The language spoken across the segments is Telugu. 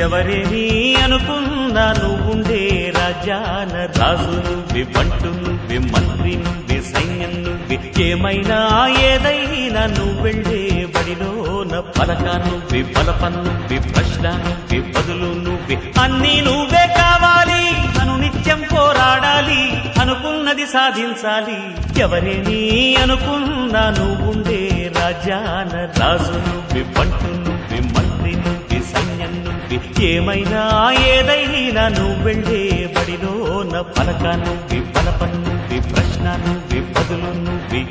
ఎవరేని అనుకున్నా నువ్వుండే రాజ్యాన రాజు నువ్వే, బంటు నువ్వే, మంత్రి నువ్వే, సైన్యం నువ్వే, ఏమైనా ఏదైనా నువ్వెళ్ళే బడిలోన పలక నువ్వే, బలపం నువ్వే, ప్రశ్న నువ్వే, బదులు నువ్వే, అన్నీ నువ్వే కావాలి. అను నిత్యం పోరాడాలి, అనుకున్నది సాధించాలి. ఎవరేని అనుకున్నా నువ్వుండే రాజ్యాన రాజు నువ్వే, బంటు నువ్వే, మంత్రి నువ్వే, సైన్యం నువ్వే, ఏమైనా ఏదైనా నువ్వెళ్ళే బడిలోన పలక నువ్వే, బలపం నువ్వే, ప్రశ్న నువ్వే, బదులు నువ్వే.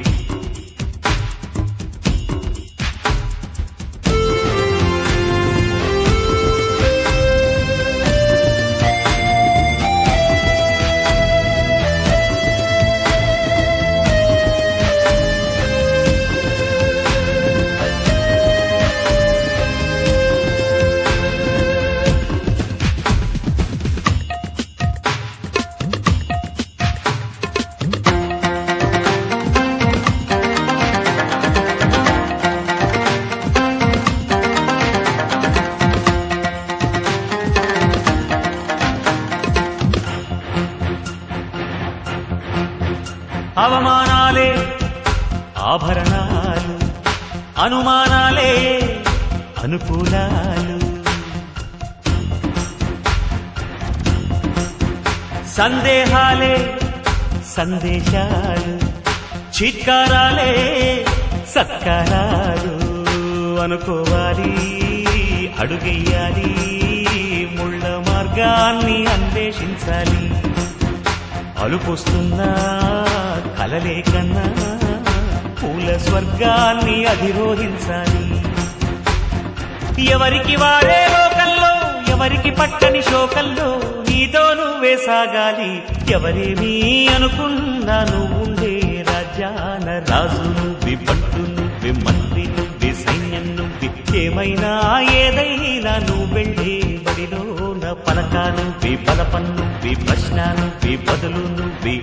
అవమానాలే ఆభరణాలు, అనుమానాలే అనుకూలాలు, సందేహాలే సందేశాలు, చిత్కారాలే సత్కారాలు. అనుకోవాలి, అడుగెయ్యాలి, ముళ్ళ మార్గాన్ని అన్వేషించాలి. అలుపొస్తున్నా కలలే కన్నా పూల స్వర్గాన్ని అధిరోహించాలి. ఎవరికి వారే లోకల్లో, ఎవరికి పట్టని శోకల్లో, నీతో నువ్వే సాగాలి. ఎవరేమీ అనుకున్నా నువ్వుండే రాజ్యాన రాజు నువ్వే, బంటు నువ్వే, మంత్రి నువ్వే, సైన్యం నువ్వే, ఏమైనా ఏదైనా నువ్వెళ్ళే బడిలోన పలక నువ్వే, బలపం నువ్వే, ప్రశ్న నువ్వే, బదులు నువ్వే.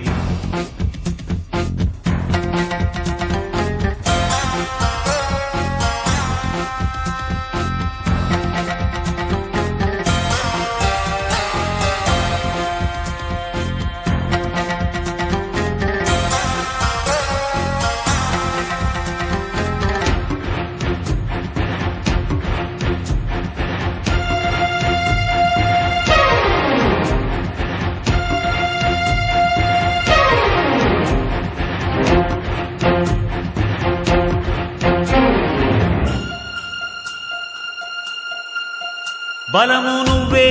బలము నువ్వే,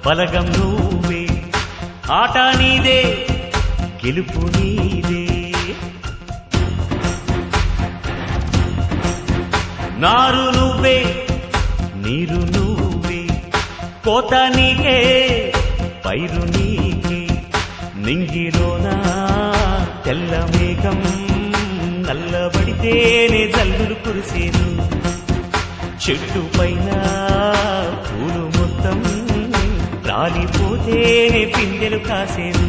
బలగం నువ్వే, ఆట నీదే, గెలుపు నీదే. నారు నువ్వే, నీరు నువ్వే, కోత నీకే, పైరు నీకే. నింగిలోనా తెల్ల మేఘం నల్లబడితేనే జల్లులు కురిసేను. చెట్టు పైన పూలు మొత్తం రాలిపోతేనే పిందెలు కాసేను.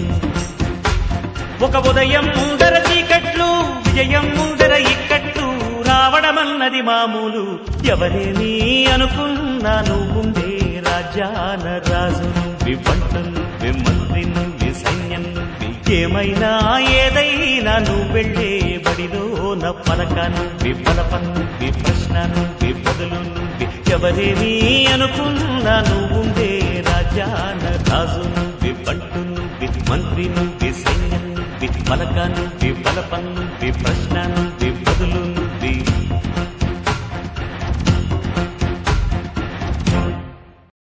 ఒక ఉదయం ముందర చీకట్లు, విజయం ముందర ఇక్కట్లు, రావడమన్నది మామూలు. ఎవరేమీ అనుకున్నా నువ్వుండే రాజ్యాన రాజు నువ్వే, బంటు నువ్వే, మంత్రి నువ్వే, సైన్యం నువ్వే, ఏమైనా ఏదైనా నువ్వెళ్ళే బడిలోన పలక నువ్వే, బలపం నువ్వే, ప్రశ్న నువ్వే, బదులు నువ్వే. ఎవరేమీ అనుకున్నా నువ్వుండే రాజ్యాన రాజు నువ్వే, బంటు నువ్వే, మంత్రి నువ్వే, సైన్యం నువ్వే, పలక నువ్వే, బలపం నువ్వే, ప్రశ్న నువ్వే.